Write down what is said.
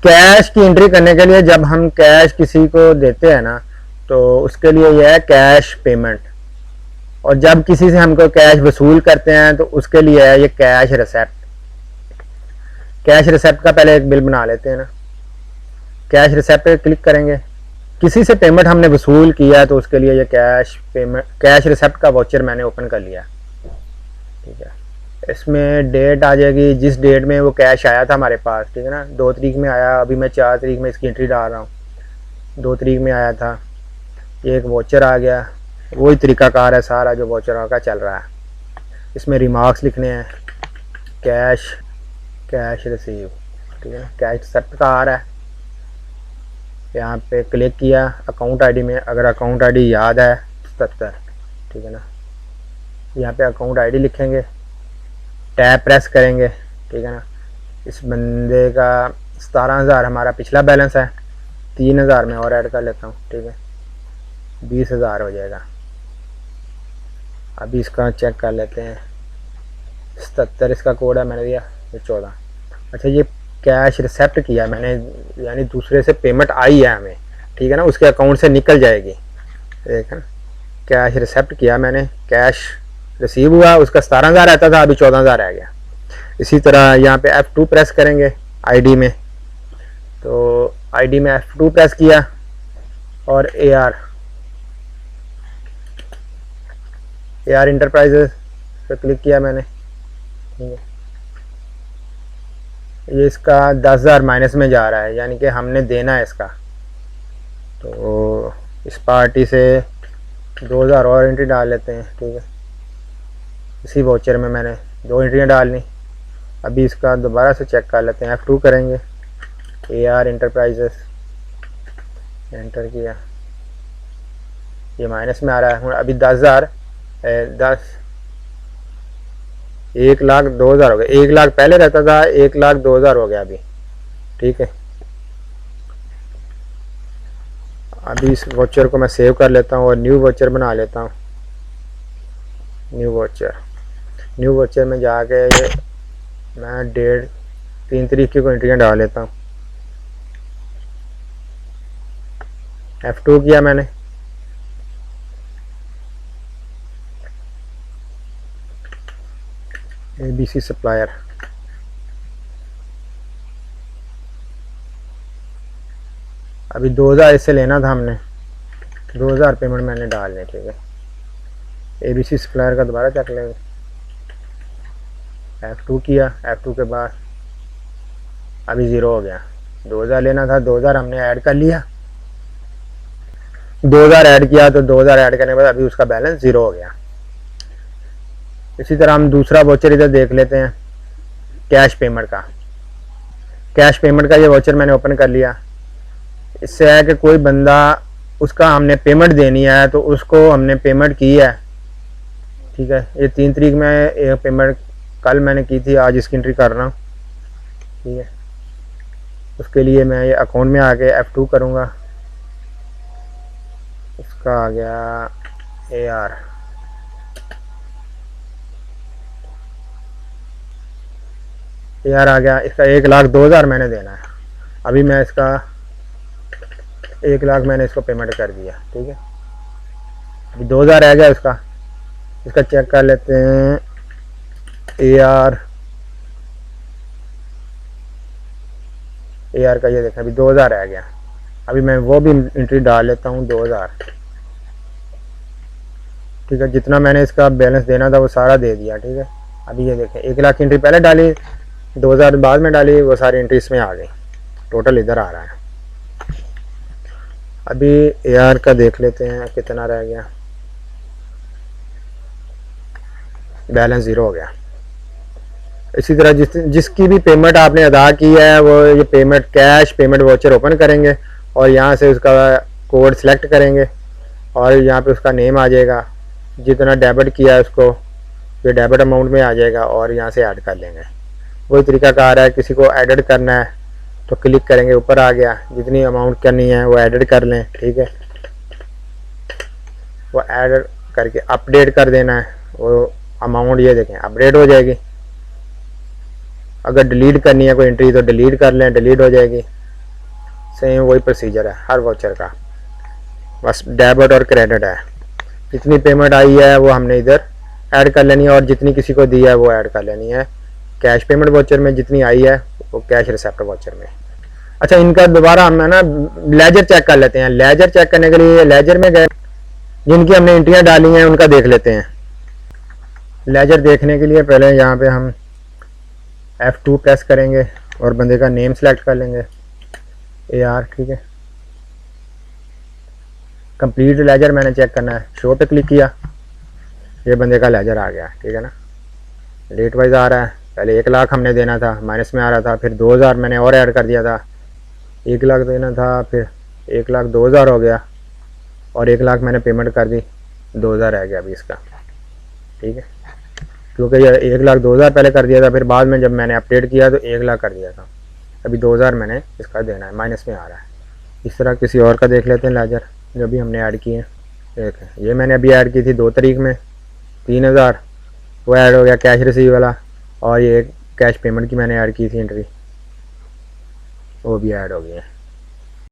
Cash की entry करने के लिए जब हम कैश किसी को देते हैं ना, तो उसके लिए यह है कैश पेमेंट। और जब किसी से हमको कैश वसूल करते हैं तो उसके लिए है ये कैश रिसेप्ट। कैश रिसेप्ट का पहले एक बिल बना लेते हैं ना। कैश रिसेप्ट पे क्लिक करेंगे। किसी से पेमेंट हमने वसूल किया है तो उसके लिए ये कैश पेमेंट, कैश रिसेप्ट का वाउचर मैंने ओपन कर लिया। ठीक है, इसमें डेट आ जाएगी जिस डेट में वो कैश आया था हमारे पास। ठीक है ना, 2 तारीख में आया, अभी मैं 4 तारीख में इसकी एंट्री डाल रहा हूँ। 2 तारीख में आया था, ये एक वाउचर आ गया। वही तरीकाकार है सारा जो वाउचर का चल रहा है। इसमें रिमार्क्स लिखने हैं, कैश कैश रिसीव। ठीक है, कैश रिसेप्ट का आ रहा है। यहाँ पे क्लिक किया अकाउंट आईडी में, अगर अकाउंट आईडी याद है 77। ठीक है ना, यहाँ पे अकाउंट आईडी लिखेंगे, टैब प्रेस करेंगे। ठीक है ना, इस बंदे का 17,000 हमारा पिछला बैलेंस है, 3,000 में और ऐड कर लेता हूँ। ठीक है, 20,000 हो जाएगा। अभी इसका चेक कर लेते हैं। 77 इसका कोड है, मैंने दिया, ये 14। अच्छा, ये कैश रिसेप्ट किया मैंने, यानी दूसरे से पेमेंट आई है हमें। ठीक है ना, उसके अकाउंट से निकल जाएगी। ठीक है, कैश रिसेप्ट किया मैंने, कैश रिसीव हुआ, उसका 17,000 रहता था, अभी 14,000 रह गया। इसी तरह यहाँ पे F2 प्रेस करेंगे आईडी में, तो आईडी में F2 प्रेस किया और AR इंटरप्राइजेस पे क्लिक किया मैंने। ठीक है, ये इसका 10,000 माइनस में जा रहा है, यानी कि हमने देना है इसका। तो इस पार्टी से 2,000 और एंट्री डाल लेते हैं। ठीक है, इसी वाउचर में मैंने 2 एंट्रियाँ डालनी। अभी इसका दोबारा से चेक कर लेते हैं। F2 करेंगे, AR इंटरप्राइजेस एंटर किया, ये माइनस में आ रहा है। अभी 10,000 1,02,000 हो गया। 1,00,000 पहले रहता था, 1,02,000 हो गया अभी। ठीक है, अभी इस वाउचर को मैं सेव कर लेता हूँ और न्यू वाउचर बना लेता हूँ। न्यू वाउचर में जाके ये मैं डेट 3 तारीख की को एंट्रियाँ डाल लेता हूँ। F2 किया मैंने, ABC सप्लायर। अभी 2,000 इससे लेना था हमने, 2,000 पेमेंट मैंने डाल ली। ठीक है, ABC सप्लायर का दोबारा चेक लेंगे। F2 किया, F2 के बाद अभी 0 हो गया। 2,000 लेना था, 2,000 हमने ऐड कर लिया। 2,000 ऐड किया तो 2,000 ऐड करने के बाद अभी उसका बैलेंस 0 हो गया। इसी तरह हम दूसरा वाउचर इधर देख लेते हैं, कैश पेमेंट का। कैश पेमेंट का ये वाउचर मैंने ओपन कर लिया। इससे है कि कोई बंदा, उसका हमने पेमेंट देनी है तो उसको हमने पेमेंट की है। ठीक है, ये 3 तारीख में ये पेमेंट कल मैंने की थी, आज इसकी एंट्री कर रहा हूँ। ठीक है, उसके लिए मैं ये अकाउंट में आके F2 करूँगा। उसका आ गया AR, आ गया। इसका 1,02,000 मैंने देना है। अभी मैं इसका 1,00,000 मैंने इसको पेमेंट कर दिया। ठीक है, अभी 2,000 रह गया उसका। इसका चेक कर लेते हैं। AR का ये देखें, अभी 2,000 रह गया। अभी मैं वो भी एंट्री डाल लेता हूँ, 2,000। ठीक है, जितना मैंने इसका बैलेंस देना था वो सारा दे दिया। ठीक है, अभी ये देखें 1,00,000 की एंट्री पहले डाली, 2,000 बाद में डाली, वो सारी एंट्री इसमें आ गई। टोटल इधर आ रहा है। अभी AR का देख लेते हैं कितना रह गया। बैलेंस 0 हो गया। इसी तरह जिसकी भी पेमेंट आपने अदा की है वो ये payment, cash payment voucher open करेंगे और यहाँ से उसका कोड सेलेक्ट करेंगे और यहाँ पे उसका नेम आ जाएगा। जितना डेबिट किया है उसको ये डेबिट अमाउंट में आ जाएगा और यहाँ से ऐड कर लेंगे। वही तरीकाकार है। किसी को एडिट करना है तो क्लिक करेंगे, ऊपर आ गया। जितनी अमाउंट करनी है वो एडिट कर लें। ठीक है, वो ऐड करके अपडेट कर देना है, वो अमाउंट ये देखें अपडेट हो जाएगी। अगर डिलीट करनी है कोई एंट्री तो डिलीट कर लें, डिलीट हो जाएगी। सेम वही प्रोसीजर है हर वाउचर का, बस डेबिट और क्रेडिट है। जितनी पेमेंट आई है वो हमने इधर ऐड कर लेनी है और जितनी किसी को दी है वो ऐड कर लेनी है कैश पेमेंट वाउचर में, जितनी आई है वो कैश रिसेप्ट वाउचर में। अच्छा, इनका दोबारा हम ना लेजर चेक कर लेते हैं। लेजर चेक करने के लिए लेजर में गए, जिनकी हमने एंट्रियाँ डाली हैं उनका देख लेते हैं। लेजर देखने के लिए पहले यहाँ पे हम F2 प्रेस करेंगे और बंदे का नेम सेलेक्ट कर लेंगे, AR, ठीक है। कंप्लीट लेजर मैंने चेक करना है, शो पे क्लिक किया, ये बंदे का लेजर आ गया, ठीक है ना। डेट वाइज आ रहा है, पहले 1 लाख हमने देना था, माइनस में आ रहा था, फिर 2000 मैंने और ऐड कर दिया था, 1 लाख देना था, फिर 1 लाख 2000 हो गया और 1 लाख मैंने पेमेंट कर दी, 2000 रह गया अभी इसका, ठीक है। क्योंकि ये 1 लाख 2000 पहले कर दिया था, फिर बाद में जब मैंने अपडेट किया तो 1 लाख कर दिया था, अभी 2000 मैंने इसका देना है, माइनस में आ रहा है। इस तरह किसी और का देख लेते हैं लेजर जो भी हमने ऐड किए हैं। देखें, ये मैंने अभी ऐड की थी 2 तारीख में 3000, वो ऐड हो गया कैश रिसीव वाला, और ये कैश पेमेंट की मैंने ऐड की थी एंट्री, वो भी ऐड हो गई है।